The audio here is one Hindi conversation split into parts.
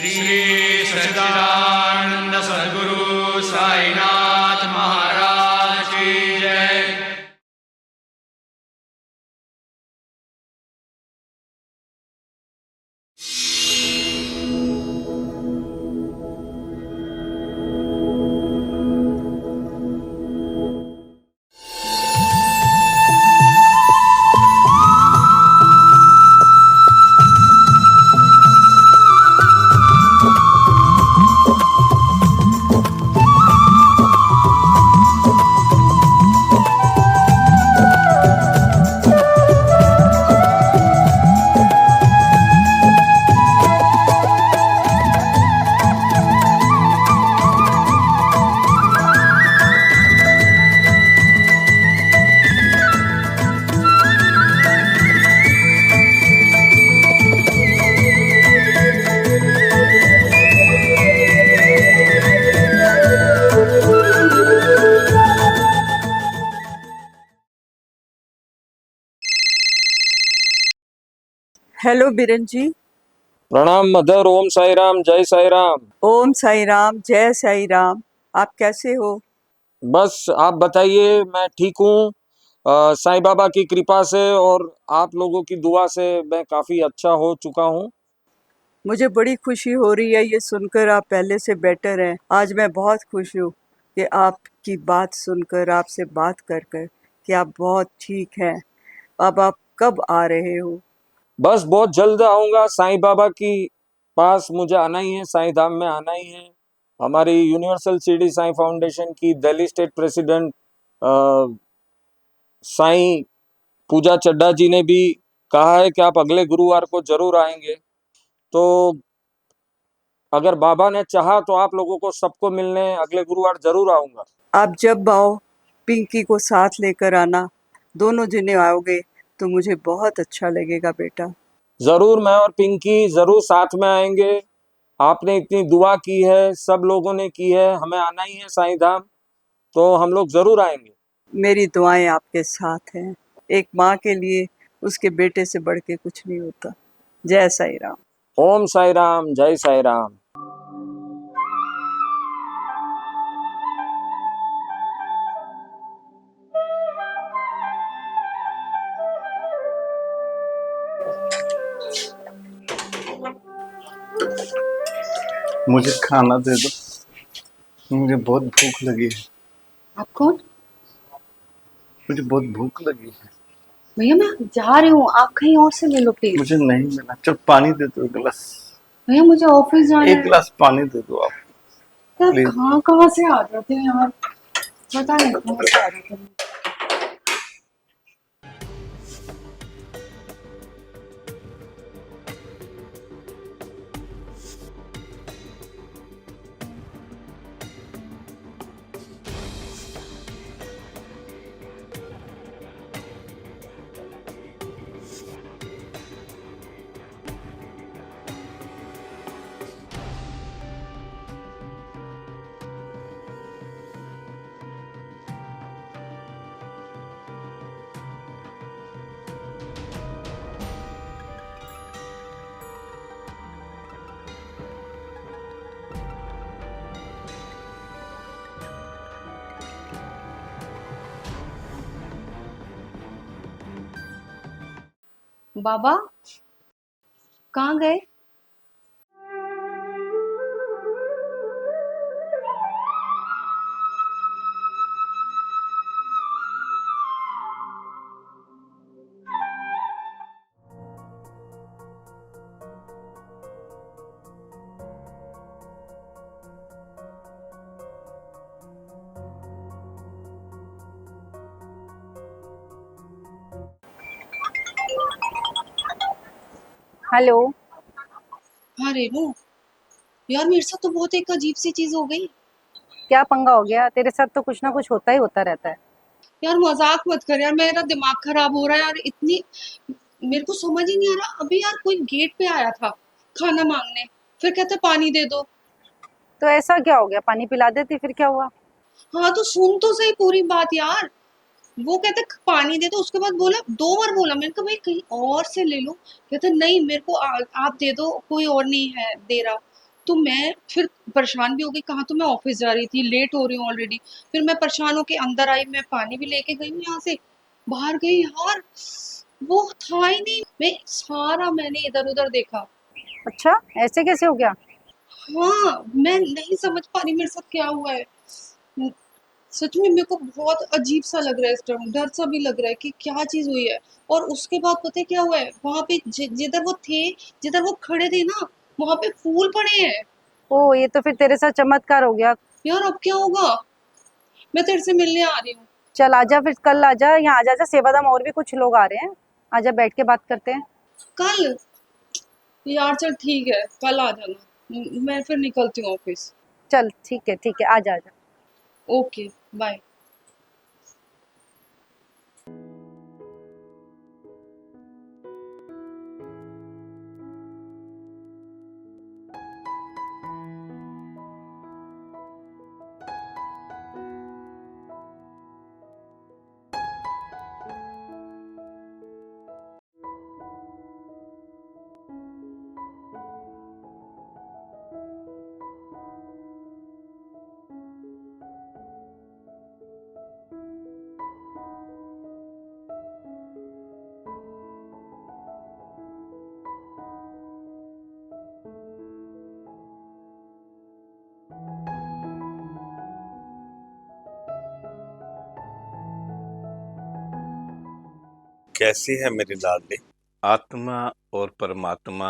श्री सच्चिदानंद सद्गुरु साईनाथ महाराज की जय। हेलो बिरन जी। प्रणाम मदर। ओम साई राम, जय साई राम। ओम साई राम, जय साई राम। आप कैसे हो? बस आप बताइए, मैं ठीक हूँ। साईं बाबा की कृपा से और आप लोगों की दुआ से मैं काफी अच्छा हो चुका हूँ। मुझे बड़ी खुशी हो रही है ये सुनकर आप पहले से बेटर हैं। आज मैं बहुत खुश हूँ कि आपकी बात सुनकर, आपसे बात कर कर कि आप बहुत ठीक हैं। अब आप कब आ रहे हो? बस बहुत जल्द आऊंगा। साईं बाबा की पास मुझे आना ही है, साईं धाम में आना ही है। हमारी यूनिवर्सल शिरडी साईं फाउंडेशन की दिल्ली स्टेट प्रेसिडेंट साईं पूजा चड्ढा जी ने भी कहा है कि आप अगले गुरुवार को जरूर आएंगे। तो अगर बाबा ने चाहा तो आप लोगों को सबको मिलने अगले गुरुवार जरूर आऊंगा। आप जब आओ पिंकी को साथ लेकर आना। दोनों जने आओगे तो मुझे बहुत अच्छा लगेगा बेटा। जरूर, मैं और पिंकी जरूर साथ में आएंगे। आपने इतनी दुआ की है, सब लोगों ने की है, हमें आना ही है साईं धाम, तो हम लोग जरूर आएंगे। मेरी दुआएं आपके साथ हैं। एक माँ के लिए उसके बेटे से बढ़ के कुछ नहीं होता। जय साई राम। ओम साई राम, जय साई राम। मुझे खाना दे दो, मुझे बहुत भूख लगी है। आप कौन? मुझे बहुत भूख लगी है। भैया मैं जा रही हूँ, आप कहीं और से ले लो प्लीज। मुझे नहीं मिला। चल पानी दे दो एक गिलास। भैया मुझे ऑफिस जाना एक है। गिलास पानी दे दो आप यार प्लीज। कहाँ कहाँ से आ जाते हैं यार, पता नहीं कहाँ से आ जाते हैं। बाबा कहाँ गए? हेलो। हाँ रेनू, यार मेरे साथ तो बहुत एक अजीब सी चीज हो गई। क्या पंगा हो गया? तेरे साथ तो कुछ ना कुछ होता ही होता रहता है। यार मजाक मत कर यार, मेरा दिमाग खराब हो रहा है यार। इतनी मेरे को समझ ही नहीं आ रहा। अभी यार कोई गेट पे आया था खाना मांगने, फिर कहते पानी दे दो। तो ऐसा क्या हो गया? पानी पिला देती, फिर क्या हुआ? हाँ तो सुन तो सही पूरी बात यार। वो कहते पानी दे दो, उसके बाद बोला, 2 बार बोला। मैंने कहा भाई कहीं और से ले लो। कहते नहीं मेरे को आप दे दो, कोई और नहीं है दे रहा। तो मैं फिर परेशान भी हो गई, कहाँ तो मैं ऑफिस जा रही थी, लेट हो रही हूँ ऑलरेडी। फिर मैं परेशान होके अंदर आई, मैं पानी भी लेके गई हूँ यहाँ से, बाहर गई यार, वो था ही नहीं। मैंने इधर उधर देखा। अच्छा, ऐसे कैसे हो गया? हाँ, मैं नहीं समझ पा रही मेरे साथ क्या हुआ है। सच में मेरे को बहुत अजीब सा लग रहा है इस टाइम, डर सा भी लग रहा है कि क्या चीज हुई है। और उसके बाद पता है क्या हुआ है, वहां पे जिधर वो खड़े थे ना, वहां पे फूल पड़े हैं। ओ, ये तो फिर तेरे साथ चमत्कार हो गया। यार अब क्या होगा? मैं तेरे से मिलने आ रही हूँ। चल आजा, फिर कल आजा, यहाँ आजा, सेवादाम और भी कुछ लोग आ रहे हैं। आजा, बैठ के बात करते हैं। कल? यार चल ठीक है, कल आ जाना। मैं फिर निकलती हूँ ऑफिस। चल ठीक है, ठीक है, आजा आजा। Okay, bye. कैसी है मेरी लाडली? आत्मा और परमात्मा,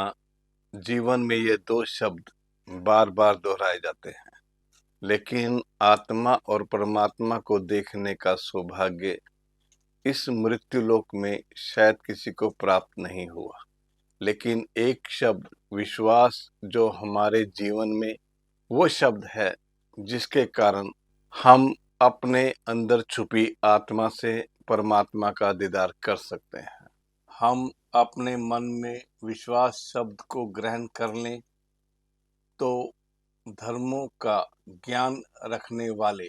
जीवन में ये दो शब्द बार बार दोहराए जाते हैं, लेकिन आत्मा और परमात्मा को देखने का सौभाग्य इस मृत्युलोक में शायद किसी को प्राप्त नहीं हुआ। लेकिन एक शब्द विश्वास जो हमारे जीवन में वो शब्द है जिसके कारण हम अपने अंदर छुपी आत्मा से परमात्मा का दीदार कर सकते हैं। हम अपने मन में विश्वास शब्द को ग्रहण कर लें तो धर्मों का ज्ञान रखने वाले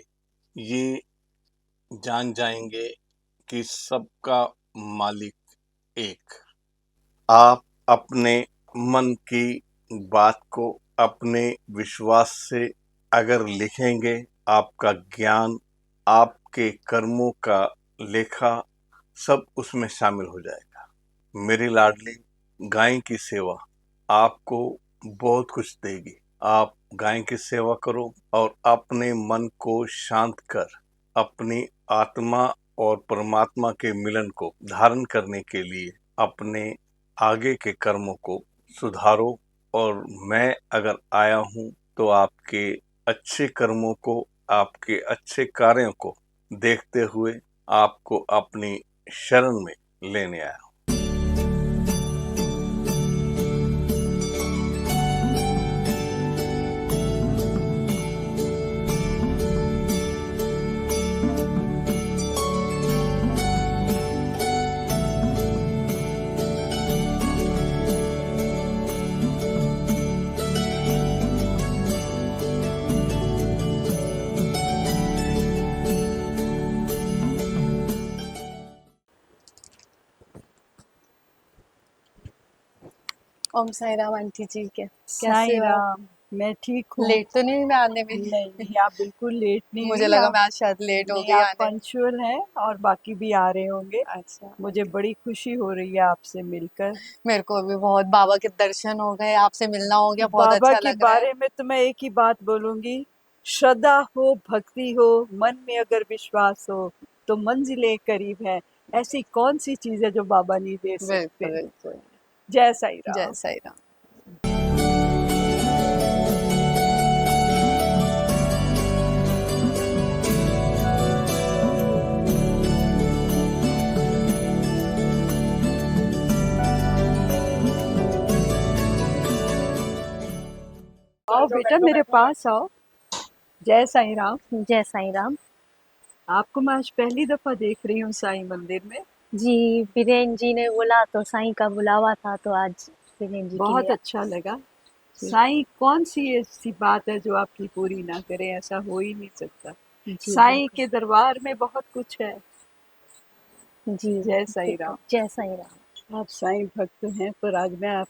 ये जान जाएंगे कि सबका मालिक एक। आप अपने मन की बात को अपने विश्वास से अगर लिखेंगे, आपका ज्ञान, आपके कर्मों का लेखा सब उसमें शामिल हो जाएगा। मेरी लाडली, गाय की सेवा आपको बहुत कुछ देगी। आप गाय की सेवा करो और अपने मन को शांत कर अपनी आत्मा और परमात्मा के मिलन को धारण करने के लिए अपने आगे के कर्मों को सुधारो। और मैं अगर आया हूँ तो आपके अच्छे कर्मों को, आपके अच्छे कार्यों को देखते हुए आपको अपनी शरण में लेने आया हूँ। ओम साई राम आंटी जी के कैसे साईं हो आप? राम, मैं ठीक हूँ। लेट तो नहीं हुई मैं आने में? नहीं, आप बिल्कुल लेट नहीं मुझे हुई। लगा आप मैं आज शायद लेट हो नहीं, गई आप आने में। पंक्चुअल हैं और बाकी भी आ रहे होंगे। अच्छा, मुझे बड़ी खुशी हो रही है आपसे मिलकर। मेरे को भी बहुत, बाबा के दर्शन हो गए, आपसे मिलना हो गया, बहुत बाबा अच्छा के लग रहा है। बारे में तो मैं एक ही बात बोलूंगी, श्रद्धा हो, भक्ति हो, मन में अगर विश्वास हो तो मंजिलें करीब है। ऐसी कौन सी चीज है जो बाबा नहीं दे बिल्कुल सकते। बिल्कुल। जय साईं जय राम। साई राम। आओ बेटा, मेरे पास आओ। जय साईं राम। जय साईं राम। आपको मैं आज पहली दफा देख रही हूँ साईं मंदिर में। जी, बीरेन जी ने बोला तो साईं का बुलावा था तो आज बीरेन जी के बहुत लिए। अच्छा लगा। जी साईं कौन सी ऐसी बात है जो आपकी पूरी ना करे, ऐसा हो ही नहीं सकता। जी साईं बिल्कुल। के दरबार में बहुत कुछ है। जी जय साईं बिल्कुल। राम। जय साईं राम। आप साईं भक्त हैं, पर आज मैं आप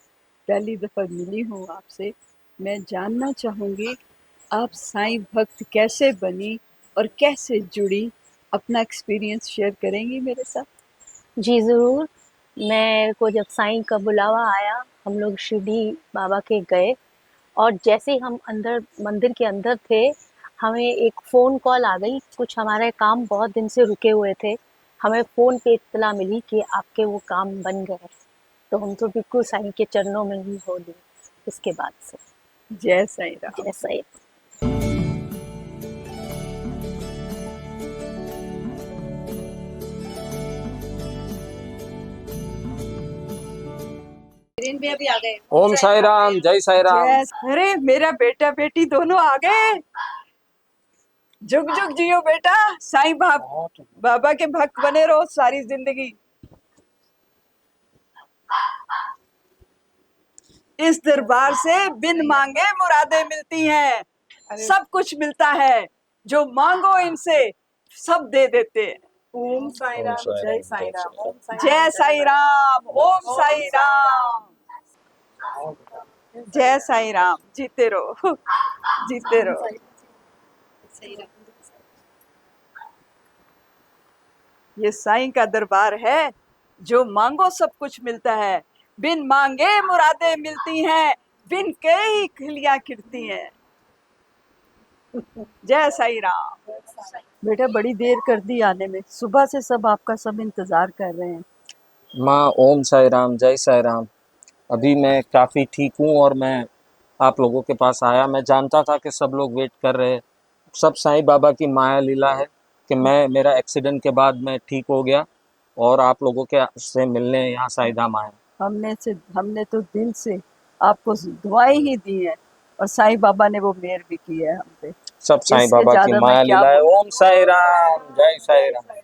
पहली दफा मिली हूँ आपसे। मैं जानना चाहूँगी आप साईं भक्त कैसे बनी और कैसे जुड़ी? अपना एक्सपीरियंस शेयर करेंगी मेरे साथ? जी ज़रूर। मेरे को जब साईं का बुलावा आया, हम लोग शिरडी बाबा के गए और जैसे ही हम अंदर मंदिर के अंदर थे, हमें एक फ़ोन कॉल आ गई। कुछ हमारे काम बहुत दिन से रुके हुए थे। हमें फ़ोन पे इत्तला मिली कि आपके वो काम बन गए। तो हम तो बिल्कुल साईं के चरणों में ही हो लिए उसके बाद से। जय साईं राम। जय साईं। भी अभी आ गए। ओम साई राम, जय साई राम। अरे मेरा बेटा बेटी दोनों आ गए। जुग जुग जियो बेटा, साईं बाबा के भक्त बने रहो सारी जिंदगी। इस दरबार से बिन मांगे मुरादें मिलती हैं, सब कुछ मिलता है, जो मांगो इनसे सब दे देते हैं। ओम साई राम, जय साई राम, जय साई राम, ओम साई राम, जय साई राम। जीते रहो, जीते रहो। ये साईं का दरबार है, जो मांगो सब कुछ मिलता है, बिन मांगे मुरादें मिलती हैं, बिन के ही खिलियां खिलती हैं। जय साई राम। बेटा बड़ी देर कर दी आने में, सुबह से सब आपका सब इंतजार कर रहे हैं। माँ ओम साई राम, जय साई राम। अभी मैं काफ़ी ठीक हूँ और मैं आप लोगों के पास आया। मैं जानता था कि सब लोग वेट कर रहे हैं। सब साईं बाबा की माया लीला है कि मेरा एक्सीडेंट के बाद मैं ठीक हो गया और आप लोगों के से मिलने यहाँ साईं धाम आया। हमने तो दिल से आपको दुआएं ही दी है और साईं बाबा ने वो मेहर भी की है हम पे। सब साईं इससे बाबा की ज्यादा मैं माया क्या लीला है। बोलूं? ओम साई राम, जय साई राम।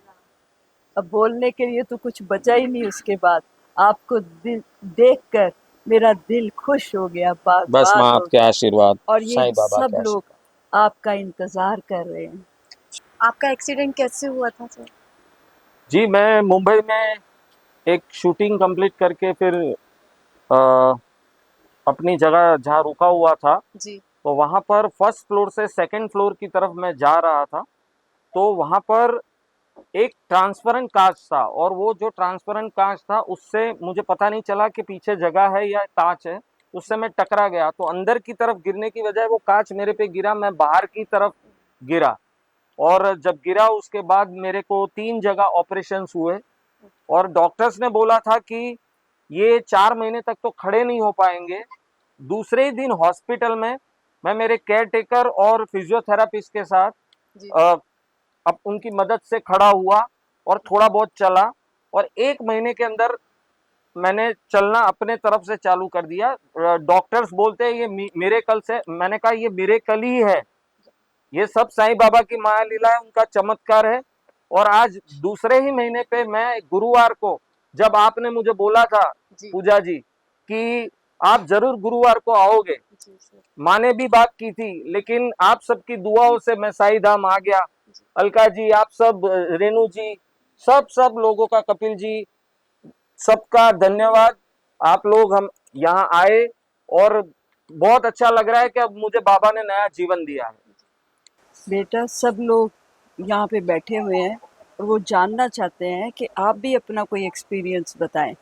अब बोलने के लिए तो कुछ बचा ही नहीं उसके बाद। आपको देखकर मेरा दिल खुश हो गया, बाग बस बाग माँ हो आपके गया। आशीर्वाद, और ये साईं बाबा सब के लोग आशीर्वाद। आपका इंतजार कर रहे हैं। आपका एक्सीडेंट कैसे हुआ था सर? जी मैं मुंबई में एक शूटिंग कंप्लीट करके फिर अ, अपनी जगह जहाँ रुका हुआ था, जी। तो वहाँ पर फर्स्ट फ्लोर से सेकंड फ्लोर की तरफ मैं जा रहा था। तो वहाँ पर एक ट्रांसपेरेंट कांच था और वो जो ट्रांसपेरेंट कांच था उससे मुझे पता नहीं चला कि पीछे जगह है या कांच है। उससे मैं टकरा गया, तो अंदर की तरफ गिरने की बजाय वो कांच मेरे पे गिरा, मैं बाहर की तरफ गिरा। और जब गिरा उसके बाद मेरे को 3 जगह ऑपरेशंस हुए और डॉक्टर्स ने बोला था कि ये 4 महीने तक तो खड़े नहीं हो पाएंगे। दूसरे ही दिन हॉस्पिटल में मैं मेरे केयर टेकर और फिजियोथेरापिस्ट के साथ जी। अब उनकी मदद से खड़ा हुआ और थोड़ा बहुत चला और 1 महीने के अंदर मैंने चलना अपने तरफ से चालू कर दिया। डॉक्टर्स बोलते हैं ये मिरेकल से, मैंने कहा ये मिरेकल ही है, ये सब साईं बाबा की माया लीला है, उनका चमत्कार है। और आज दूसरे ही महीने पे मैं गुरुवार को, जब आपने मुझे बोला था जी। पूजा जी कि आप जरूर गुरुवार को आओगे, जी सर। माँ ने भी बात की थी, लेकिन आप सबकी दुआओं से मैं साईं धाम आ गया। अलका जी, आप सब, रेणु जी, सब लोगों का, कपिल जी, सबका धन्यवाद। आप लोग हम यहाँ आए और बहुत अच्छा लग रहा है कि अब मुझे बाबा ने नया जीवन दिया है। बेटा सब लोग यहाँ पे बैठे हुए हैं और वो जानना चाहते हैं कि आप भी अपना कोई एक्सपीरियंस बताएं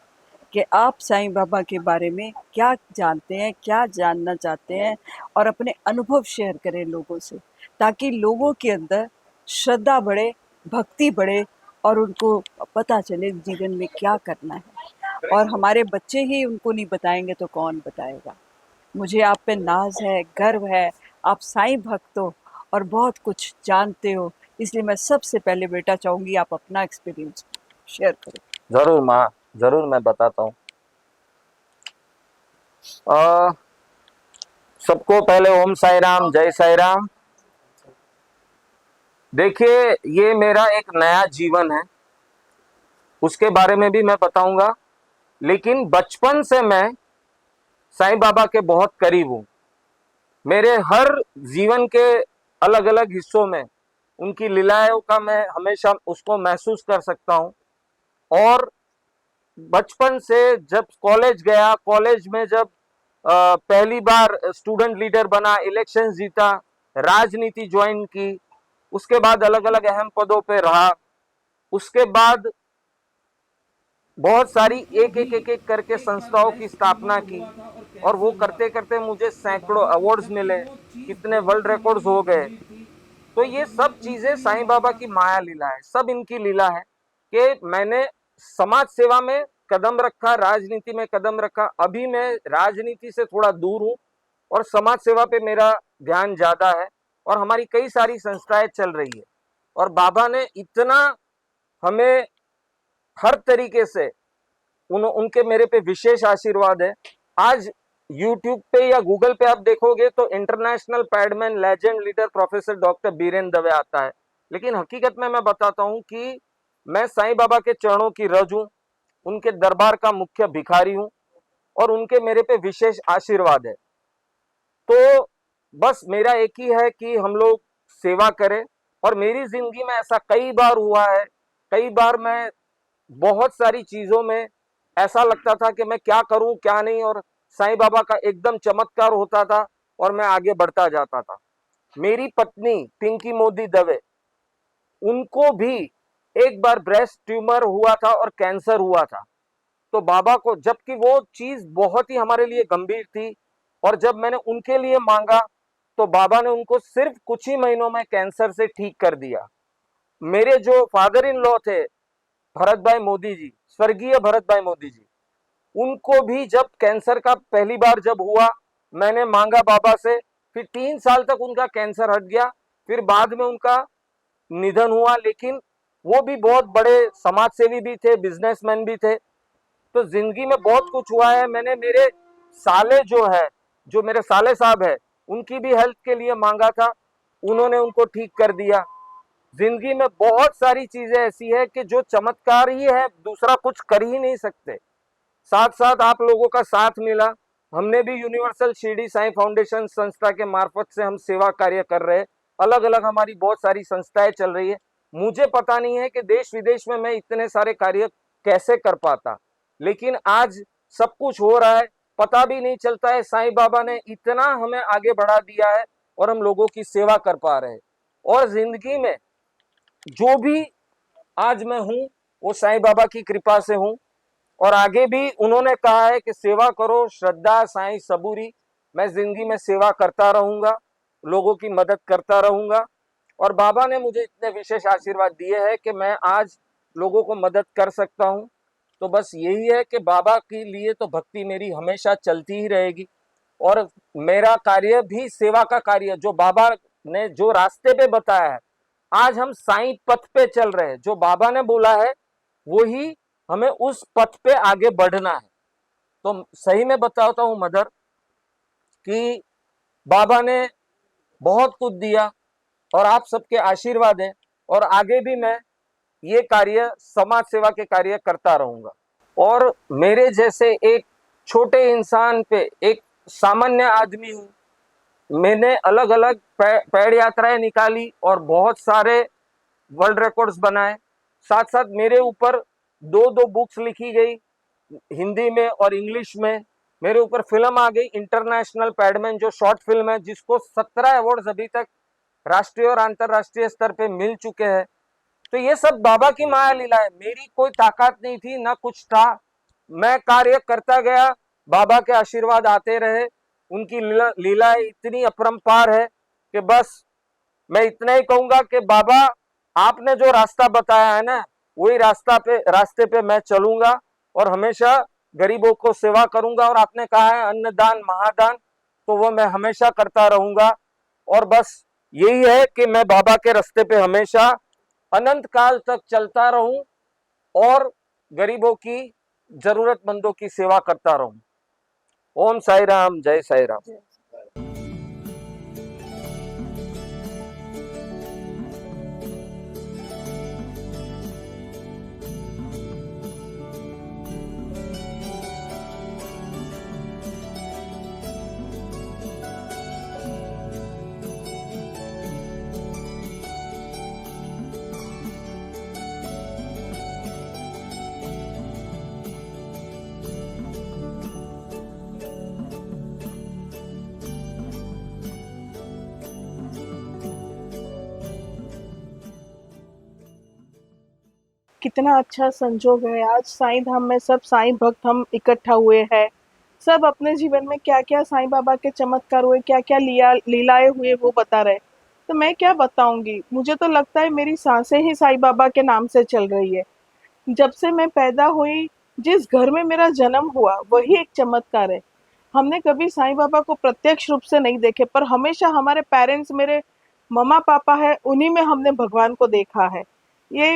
कि आप साईं बाबा के बारे में क्या जानते हैं, क्या जानना चाहते हैं और अपने अनुभव शेयर करें लोगों से, ताकि लोगों के अंदर श्रद्धा बढ़े, भक्ति बढ़े और उनको पता चले जीवन में क्या करना है। और हमारे बच्चे ही उनको नहीं बताएंगे तो कौन बताएगा। मुझे आप पे नाज है, गर्व है, आप साईं भक्त हो और बहुत कुछ जानते हो, इसलिए मैं सबसे पहले बेटा चाहूँगी आप अपना एक्सपीरियंस शेयर करें। जरूर माँ, जरूर मैं बताता हूँ। सबको पहले ओम साई राम, जय साई राम। देखिए ये मेरा एक नया जीवन है, उसके बारे में भी मैं बताऊंगा, लेकिन बचपन से मैं साईं बाबा के बहुत करीब हूँ। मेरे हर जीवन के अलग अलग हिस्सों में उनकी लीलाओं का मैं हमेशा उसको महसूस कर सकता हूँ। और बचपन से जब कॉलेज गया, कॉलेज में जब पहली बार स्टूडेंट लीडर बना, इलेक्शन जीता, राजनीति ज्वाइन की, उसके बाद अलग अलग अहम पदों पे रहा, उसके बाद बहुत सारी एक करके संस्थाओं की स्थापना की, और वो करते करते मुझे सैकड़ों अवार्ड्स मिले, कितने वर्ल्ड रिकॉर्ड्स हो गए। तो ये सब चीजें साईं बाबा की माया लीला है, सब इनकी लीला है कि मैंने समाज सेवा में कदम रखा, राजनीति में कदम रखा। अभी मैं राजनीति से थोड़ा दूर हूँ और समाज सेवा पे मेरा ध्यान ज्यादा है, और हमारी कई सारी संस्थाएं चल रही है। और बाबा ने इतना हमें हर तरीके से उनके मेरे पे विशेष आशीर्वाद है। आज YouTube पे या गूगल पे आप देखोगे तो international Padman legend leader professor doctor Biren Dave आता है, लेकिन हकीकत में मैं बताता हूँ कि मैं साईं बाबा के चरणों की रज हूँ, उनके दरबार का मुख्य भिखारी हूँ, और उनके मेरे पे विशेष आशीर्वाद है। तो बस मेरा एक ही है कि हम लोग सेवा करें। और मेरी जिंदगी में ऐसा कई बार हुआ है, कई बार मैं बहुत सारी चीजों में ऐसा लगता था कि मैं क्या करूं क्या नहीं, और साईं बाबा का एकदम चमत्कार होता था और मैं आगे बढ़ता जाता था। मेरी पत्नी पिंकी मोदी दवे, उनको भी एक बार ब्रेस्ट ट्यूमर हुआ था और कैंसर हुआ था। तो बाबा को, जबकि वो चीज बहुत ही हमारे लिए गंभीर थी, और जब मैंने उनके लिए मांगा तो बाबा ने उनको सिर्फ कुछ ही महीनों में कैंसर से ठीक कर दिया। मेरे जो फादर इन लॉ थे भरत भाई मोदी जी, स्वर्गीय भरत भाई मोदी जी, उनको भी जब कैंसर का पहली बार जब हुआ, मैंने मांगा बाबा से, फिर 3 साल तक उनका कैंसर हट गया, फिर बाद में उनका निधन हुआ। लेकिन वो भी बहुत बड़े समाज सेवी भी थे, बिजनेसमैन भी थे। तो जिंदगी में बहुत कुछ हुआ है। मैंने मेरे साले जो मेरे साले साहब है, उनकी भी हेल्थ के लिए मांगा था, उन्होंने उनको ठीक कर दिया। जिंदगी में बहुत सारी चीजें ऐसी है कि जो चमत्कार ही है, दूसरा कुछ कर ही नहीं सकते। साथ साथ आप लोगों का साथ मिला, हमने भी यूनिवर्सल शिरडी साईं फाउंडेशन संस्था के मार्फत से हम सेवा कार्य कर रहे हैं। अलग अलग हमारी बहुत सारी संस्थाएं चल रही है। मुझे पता नहीं है कि देश विदेश में मैं इतने सारे कार्य कैसे कर पाता, लेकिन आज सब कुछ हो रहा है, पता भी नहीं चलता है। साईं बाबा ने इतना हमें आगे बढ़ा दिया है और हम लोगों की सेवा कर पा रहे हैं। और जिंदगी में जो भी आज मैं हूँ वो साईं बाबा की कृपा से हूँ, और आगे भी उन्होंने कहा है कि सेवा करो श्रद्धा साईं सबूरी। मैं जिंदगी में सेवा करता रहूंगा, लोगों की मदद करता रहूंगा, और बाबा ने मुझे इतने विशेष आशीर्वाद दिए हैं कि मैं आज लोगों को मदद कर सकता हूँ। तो बस यही है कि बाबा के लिए तो भक्ति मेरी हमेशा चलती ही रहेगी, और मेरा कार्य भी सेवा का कार्य, जो बाबा ने जो रास्ते पे बताया है, आज हम साईं पथ पे चल रहे हैं। जो बाबा ने बोला है वही हमें उस पथ पे आगे बढ़ना है। तो सही में बताता हूँ मदर कि बाबा ने बहुत कुछ दिया, और आप सबके आशीर्वाद है, और आगे भी मैं ये कार्य समाज सेवा के कार्य करता रहूंगा। और मेरे जैसे एक छोटे इंसान पे, एक सामान्य आदमी हूँ, मैंने अलग अलग पैड यात्राएं निकाली और बहुत सारे वर्ल्ड रिकॉर्ड्स बनाए। साथ साथ मेरे ऊपर 2 बुक्स लिखी गई, हिंदी में और इंग्लिश में। मेरे ऊपर फिल्म आ गई इंटरनेशनल पैडमैन, जो शॉर्ट फिल्म है, जिसको 17 अवार्ड्स अभी तक राष्ट्रीय और अंतर्राष्ट्रीय स्तर पे मिल चुके हैं। तो ये सब बाबा की माया लीला है। मेरी कोई ताकत नहीं थी, ना कुछ था, मैं कार्य करता गया, बाबा के आशीर्वाद आते रहे। उनकी लीला इतनी अपरंपार है कि बस मैं इतना ही कहूंगा कि बाबा आपने जो रास्ता बताया है ना, वही रास्ते पे मैं चलूंगा और हमेशा गरीबों को सेवा करूंगा। और आपने कहा है अन्नदान महादान, तो वो मैं हमेशा करता रहूंगा। और बस यही है कि मैं बाबा के रास्ते पे हमेशा अनंत काल तक चलता रहूं और गरीबों की, जरूरतमंदों की सेवा करता रहूं। ओम साई राम, जय साई राम। कितना अच्छा संजोग है, आज साईं धाम में सब साईं भक्त हम इकट्ठा हुए हैं। सब अपने जीवन में क्या क्या साईं बाबा के चमत्कार हुए, क्या क्या लीलाएं हुए वो बता रहे। तो मैं क्या बताऊंगी, मुझे तो लगता है मेरी सांसें ही साईं बाबा के नाम से चल रही है। जब से मैं पैदा हुई, जिस घर में मेरा जन्म हुआ वही एक चमत्कार है। हमने कभी साईं बाबा को प्रत्यक्ष रूप से नहीं देखे, पर हमेशा हमारे पेरेंट्स, मेरे मम्मा पापा है, उन्हीं में हमने भगवान को देखा है। ये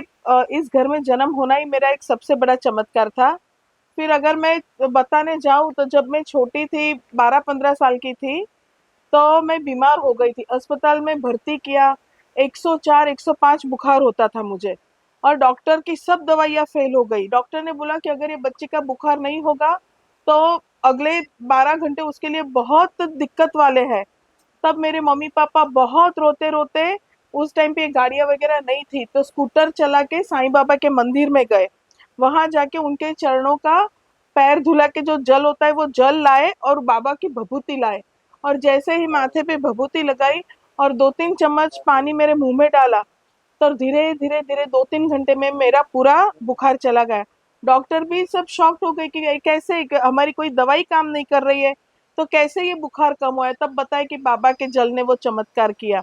इस घर में जन्म होना ही मेरा एक सबसे बड़ा चमत्कार था। फिर अगर मैं बताने जाऊं तो जब मैं छोटी थी, 12-15 साल की थी, तो मैं बीमार हो गई थी, अस्पताल में भर्ती किया। 104 105 बुखार होता था मुझे, और डॉक्टर की सब दवाइयाँ फेल हो गई। डॉक्टर ने बोला कि अगर ये बच्चे का बुखार नहीं होगा तो अगले 12 घंटे उसके लिए बहुत दिक्कत वाले हैं। तब मेरे मम्मी पापा बहुत रोते रोते, उस टाइम पे गाड़ियां वगैरह नहीं थी, तो स्कूटर चला के साईं बाबा के मंदिर में गए। वहां जाके उनके चरणों का पैर धुला के जो जल होता है वो जल लाए और बाबा की भभूति लाए, और जैसे ही माथे पे भभूति लगाई और 2-3 चम्मच पानी मेरे मुंह में डाला, तो धीरे धीरे धीरे 2-3 घंटे में मेरा पूरा बुखार चला गया। डॉक्टर भी सब शॉक्ड हो गए कि ये कैसे, हमारी कोई दवाई काम नहीं कर रही है, तो कैसे ये बुखार कम हुआ है। तब बताया कि बाबा के जल ने वो चमत्कार किया।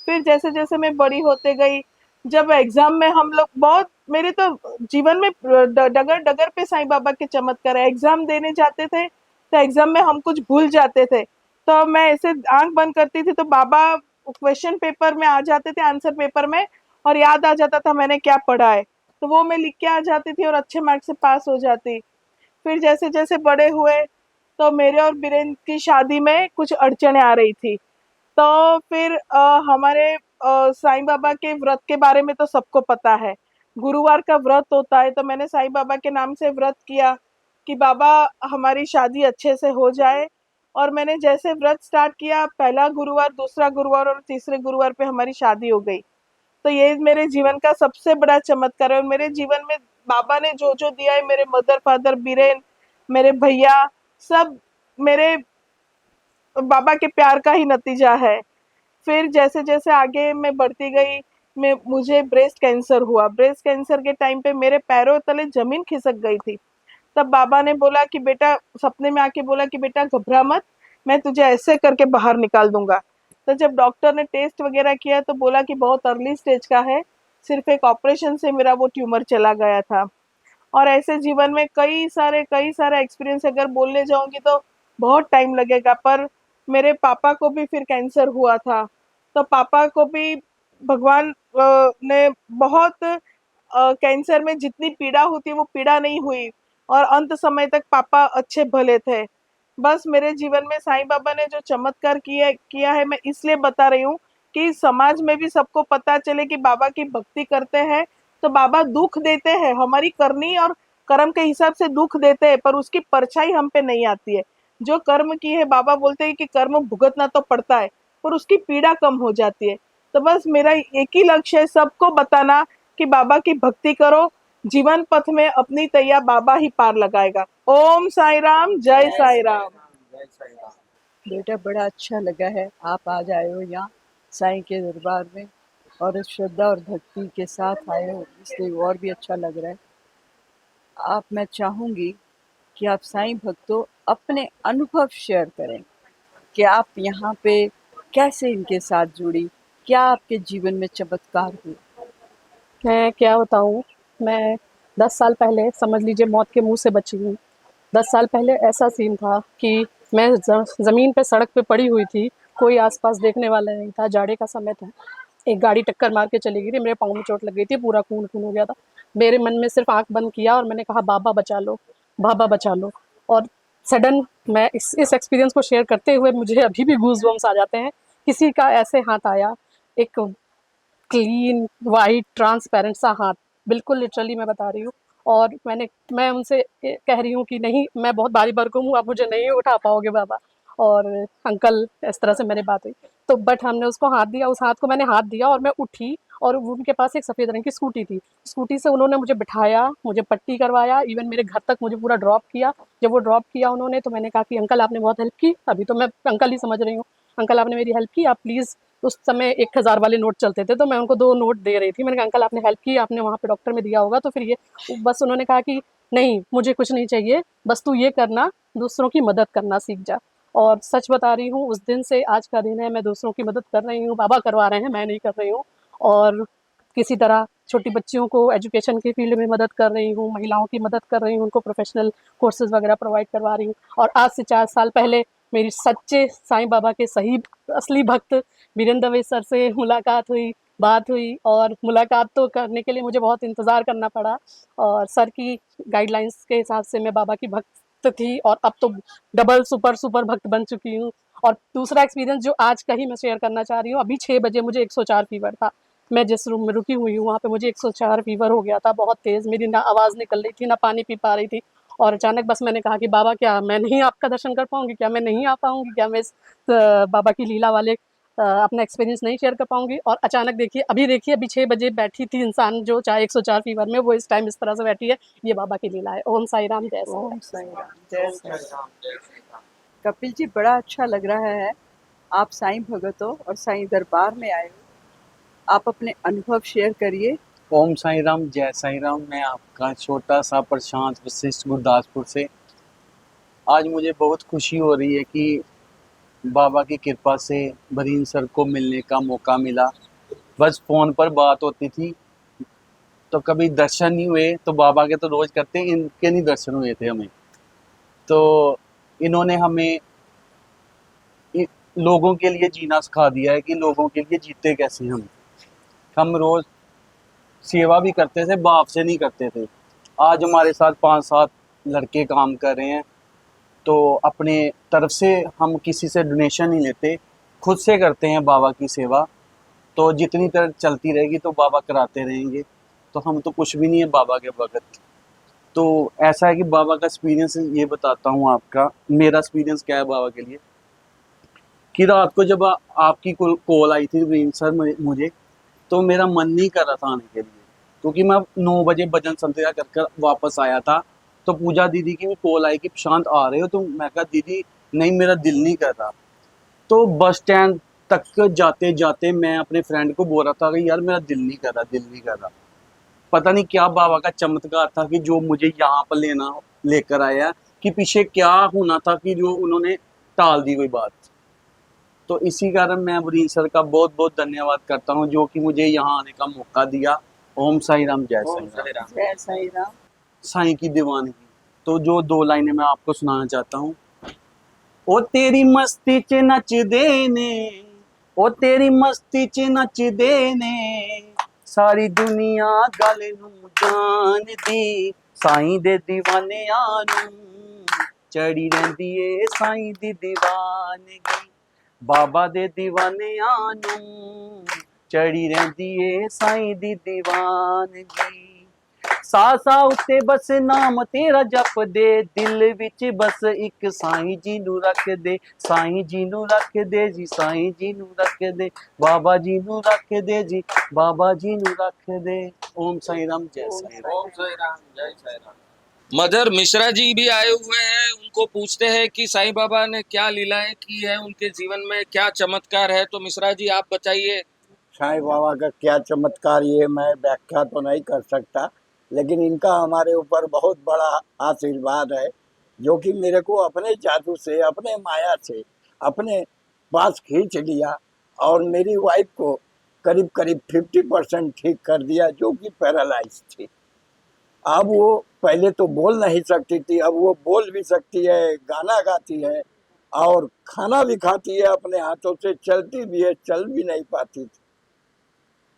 फिर जैसे जैसे मैं बड़ी होते गई, जब एग्जाम में हम लोग बहुत, मेरे तो जीवन में डगर डगर पे साईं बाबा के चमत्कार है। एग्जाम देने जाते थे तो एग्जाम में हम कुछ भूल जाते थे, तो मैं ऐसे आंख बंद करती थी तो बाबा क्वेश्चन पेपर में आ जाते थे, आंसर पेपर में, और याद आ जाता था मैंने क्या पढ़ा है, तो वो मैं लिख के आ जाती थी और अच्छे मार्क्स से पास हो जाती। फिर जैसे जैसे बड़े हुए तो मेरे और बीरेन की शादी में कुछ अड़चने आ रही थी। तो फिर हमारे साईं बाबा के व्रत के बारे में तो सबको पता है। गुरुवार का व्रत होता है, तो मैंने साईं बाबा के नाम से व्रत किया कि बाबा हमारी शादी अच्छे से हो जाए। और मैंने जैसे व्रत स्टार्ट किया, पहला गुरुवार, दूसरा गुरुवार और तीसरे गुरुवार पे हमारी शादी हो गई। तो ये मेरे जीवन का सबसे बड़ा चमत्कार है। और मेरे जीवन में बाबा ने जो जो दिया है, मेरे मदर फादर, बीरेन, मेरे भैया, सब मेरे बाबा के प्यार का ही नतीजा है। फिर जैसे जैसे आगे मैं बढ़ती गई, मैं मुझे ब्रेस्ट कैंसर हुआ। ब्रेस्ट कैंसर के टाइम पे मेरे पैरों तले जमीन खिसक गई थी। तब बाबा ने बोला कि बेटा, सपने में आके बोला कि बेटा घबरा मत, मैं तुझे ऐसे करके बाहर निकाल दूंगा। तो जब डॉक्टर ने टेस्ट वगैरह किया तो बोला कि बहुत अर्ली स्टेज का है, सिर्फ एक ऑपरेशन से मेरा वो ट्यूमर चला गया था। और ऐसे जीवन में कई सारे एक्सपीरियंस अगर बोलने जाऊंगी तो बहुत टाइम लगेगा। पर मेरे पापा को भी फिर कैंसर हुआ था, तो पापा को भी भगवान ने बहुत, कैंसर में जितनी पीड़ा होती है वो पीड़ा नहीं हुई, और अंत समय तक पापा अच्छे भले थे। बस मेरे जीवन में साईं बाबा ने जो चमत्कार किया है, मैं इसलिए बता रही हूँ कि समाज में भी सबको पता चले कि बाबा की भक्ति करते हैं तो बाबा दुख देते हैं, हमारी करनी और कर्म के हिसाब से दुख देते हैं, पर उसकी परछाई हम पे नहीं आती है। जो कर्म की है, बाबा बोलते हैं कि कर्म भुगतना तो पड़ता है, पर उसकी पीड़ा कम हो जाती है। तो बस मेरा एक ही लक्ष्य है, सबको बताना कि बाबा की भक्ति करो, जीवन पथ में अपनी तैया बाबा ही पार लगाएगा। ओम साई राम, जय साई राम। बेटा बड़ा अच्छा लगा है आप आज आए हो यहाँ साईं के दरबार में, और इस श्रद्धा और भक्ति के साथ आए हो, इसलिए और भी अच्छा लग रहा है। आप, मैं चाहूँगी कि आप साईं भक्तों अपने अनुभव शेयर करें कि आप यहाँ पे कैसे इनके साथ जुड़ी, क्या आपके जीवन में चमत्कार हुए। मैं क्या बताऊँ, मैं 10 साल पहले समझ लीजिए मौत के मुँह से बची हूँ। 10 साल पहले ऐसा सीन था कि मैं ज़मीन पे सड़क पे पड़ी हुई थी, कोई आस-पास देखने वाला नहीं था, जाड़े का समय था। एक गाड़ी टक्कर मार के चली गई थी, मेरे पाँव में चोट लग गई थी, पूरा खून-खून हो गया था। मेरे मन में सिर्फ़ आँख बंद किया और मैंने कहा बाबा बचा लो, बाबा बचा लो। और सडन मैं इस एक्सपीरियंस को शेयर करते हुए मुझे अभी भी गूज़बम्प्स आ जाते हैं। किसी का ऐसे हाथ आया, एक क्लीन वाइट ट्रांसपेरेंट सा हाथ, बिल्कुल लिटरली मैं बता रही हूँ। और मैं उनसे कह रही हूँ कि नहीं, मैं बहुत भारी भरकम हूँ, आप मुझे नहीं उठा पाओगे बाबा। और अंकल, इस तरह से मेरी बात हुई, तो बट हमने उसको हाथ दिया, उस हाथ को मैंने हाथ दिया और मैं उठी, और उनके पास एक सफ़ेद रंग की स्कूटी थी। स्कूटी से उन्होंने मुझे बिठाया, मुझे पट्टी करवाया, इवन मेरे घर तक मुझे पूरा ड्रॉप किया। जब वो ड्रॉप किया उन्होंने, तो मैंने कहा कि अंकल आपने बहुत हेल्प की, अभी तो मैं अंकल ही समझ रही हूँ, अंकल आपने मेरी हेल्प की, आप प्लीज़ उस समय 1000 वाले नोट चलते थे, तो मैं उनको 2 नोट दे रही थी। मैंने कहा अंकल आपने हेल्प की, आपने वहाँ पे डॉक्टर में दिया होगा तो फिर ये, बस उन्होंने कहा कि नहीं मुझे कुछ नहीं चाहिए, बस तू ये करना, दूसरों की मदद करना सीख जा। और सच बता रही हूँ, उस दिन से आज का दिन है, मैं दूसरों की मदद कर रही हूँ, बाबा करवा रहे हैं, मैं नहीं कर रही हूँ। और किसी तरह छोटी बच्चियों को एजुकेशन के फील्ड में मदद कर रही हूँ, महिलाओं की मदद कर रही हूँ, उनको प्रोफेशनल कोर्सेज वगैरह प्रोवाइड करवा रही हूँ। और आज से 4 साल पहले मेरी सच्चे साईं बाबा के सही असली भक्त वीरेंद्र दवे सर से मुलाकात हुई, बात हुई। और मुलाकात तो करने के लिए मुझे बहुत इंतज़ार करना पड़ा, और सर की गाइडलाइंस के हिसाब से मैं बाबा की भक्त थी, और अब तो डबल सुपर भक्त बन चुकी हूँ। और दूसरा एक्सपीरियंस जो आज का ही मैं शेयर करना चाह रही हूँ, अभी 6 बजे मुझे 104 फीवर था। मैं जिस रूम में रुकी हुई हूँ वहाँ पे मुझे 104 फीवर हो गया था, बहुत तेज़, मेरी ना आवाज़ निकल रही थी, ना पानी पी पा रही थी। और अचानक बस मैंने कहा कि बाबा क्या मैं नहीं आपका दर्शन कर पाऊँगी? क्या मैं नहीं आ पाऊँगी? क्या मैं इस बाबा की लीला वाले अपना एक्सपीरियंस नहीं शेयर कर पाऊँगी? और अचानक देखिए, अभी 6 बजे बैठी थी इंसान जो चाहे 104 फीवर में, वो इस टाइम इस तरह से बैठी है, ये बाबा की लीला है। ओम साई राम, जय साईं। ओम साई राम, जय साईं राम। कपिल जी, बड़ा अच्छा लग रहा है, आप साईं भगत हो और साईं दरबार में आए हो। आप अपने अनुभव शेयर करिए। ओम साई राम, जय साई राम। मैं आपका छोटा सा प्रशांत वशिष्ठ गुरदासपुर से। आज मुझे बहुत खुशी हो रही है कि बाबा की कृपा से बरीन सर को मिलने का मौका मिला। बस फ़ोन पर बात होती थी, तो कभी दर्शन नहीं हुए, तो बाबा के तो रोज़ करते, इनके नहीं दर्शन हुए थे हमें। तो इन्होंने हमें लोगों के लिए जीना सिखा दिया है कि लोगों के लिए जीते कैसे हम रोज़ सेवा भी करते थे, बाप से नहीं करते थे। आज हमारे साथ 5-7 लड़के काम कर रहे हैं, तो अपने तरफ से हम किसी से डोनेशन नहीं लेते, खुद से करते हैं बाबा की सेवा। तो जितनी तरह चलती रहेगी तो बाबा कराते रहेंगे, तो हम तो कुछ भी नहीं है बाबा के भगत। तो ऐसा है कि बाबा का एक्सपीरियंस ये बताता हूँ आपका, मेरा एक्सपीरियंस क्या है बाबा के लिए, कि रात को जब आपकी कॉल आई थी वीरेंद्र सर मुझे, तो मेरा मन नहीं कर रहा था आने के लिए, क्योंकि मैं 9 बजे भजन संध्या कर वापस आया था। तो पूजा दीदी की भी कॉल आई कि प्रशांत आ रहे हो? तो मैं कहा दीदी नहीं, मेरा दिल नहीं कर रहा। तो बस स्टैंड तक जाते जाते मैं अपने फ्रेंड को बोल रहा था कि यार मेरा दिल नहीं कर रहा। पता नहीं क्या बाबा का चमत्कार था कि जो मुझे यहाँ पर लेकर आया, कि पीछे क्या होना था कि जो उन्होंने टाल दी कोई बात। तो इसी कारण मैं वीरेंद्र सर का बहुत बहुत धन्यवाद करता हूँ, जो कि मुझे यहाँ आने का मौका दिया। ओम साई राम, जय साई राम। जय साईं राम। साईं की दीवानगी। तो जो 2 लाइनें मैं आपको सुनाना चाहता हूँ। ओ तेरी मस्ती च नच देने, ओ तेरी मस्ती च नच देने, सारी दुनिया गल नूं जान दी, साईं दे दीवानियां नूं चढ़ी रहिंदी ए साईं दी दीवानगी, बाबा दे दीवानियां नूं चढ़ी रहिंदी ए साईं दी दीवानगी। सासा उत्ते बस नाम तेरा जप दे, दिल विच बस एक साईं जी नू रख दे, साईं जी नू रख दे जी, साईं जी नू रख दे, बाबा जी नू रख दे जी, बाबा जी नू रख दे। ओम साई राम, जय साई राम। ओम साई राम, जय साई राम। मदर मिश्रा जी भी आए हुए हैं, उनको पूछते हैं कि साईं बाबा ने क्या लीलाएं की है, उनके जीवन में क्या चमत्कार है। तो मिश्रा जी आप बताइए। साईं बाबा का क्या चमत्कार, ये मैं व्याख्या तो नहीं कर सकता, लेकिन इनका हमारे ऊपर बहुत बड़ा आशीर्वाद है, जो कि मेरे को अपने जादू से, अपने माया से अपने पास खींच लिया, और मेरी वाइफ को करीब करीब 50% ठीक कर दिया, जो कि पैरालाइज थी। अब वो पहले तो बोल नहीं सकती थी, अब वो बोल भी सकती है, गाना गाती है और खाना भी खाती है अपने हाथों से, चलती भी है, चल भी नहीं पाती थी।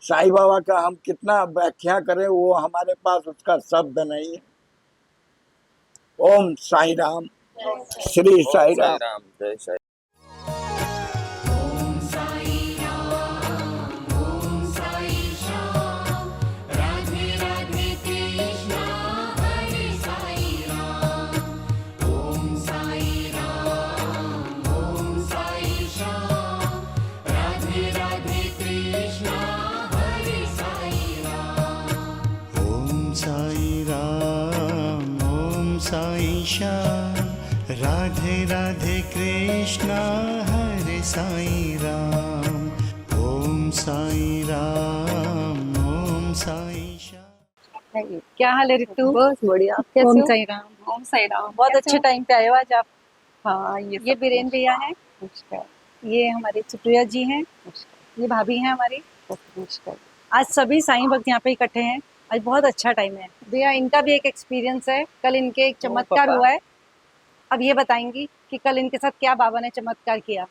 साईं बाबा का हम कितना व्याख्या करें, वो हमारे पास उसका शब्द नहीं है। ओम साई राम, श्री साई राम, जय साई। साई श्याम, राधे राधे कृष्णा हरे साई राम। साईं राम ओम साईं श्याम। क्या हाल है रितु? बस बढ़िया, आप कैसे ओम हो? साई राम, ओम साई राम। बहुत कैसे अच्छे हो? टाइम पे आए हो आज आप। हाँ, ये बीरेन भैया हैं, ये हमारे सुप्रिया जी हैं, ये भाभी हैं हमारी। आज सभी साईं भक्त यहाँ पे इकट्ठे हैं। आज बहुत अच्छा टाइम है भैया। इनका भी एक एक्सपीरियंस है, कल इनके एक चमत्कार हुआ है। अब ये बताएंगी कि कल इनके साथ क्या बाबा ने चमत्कार किया।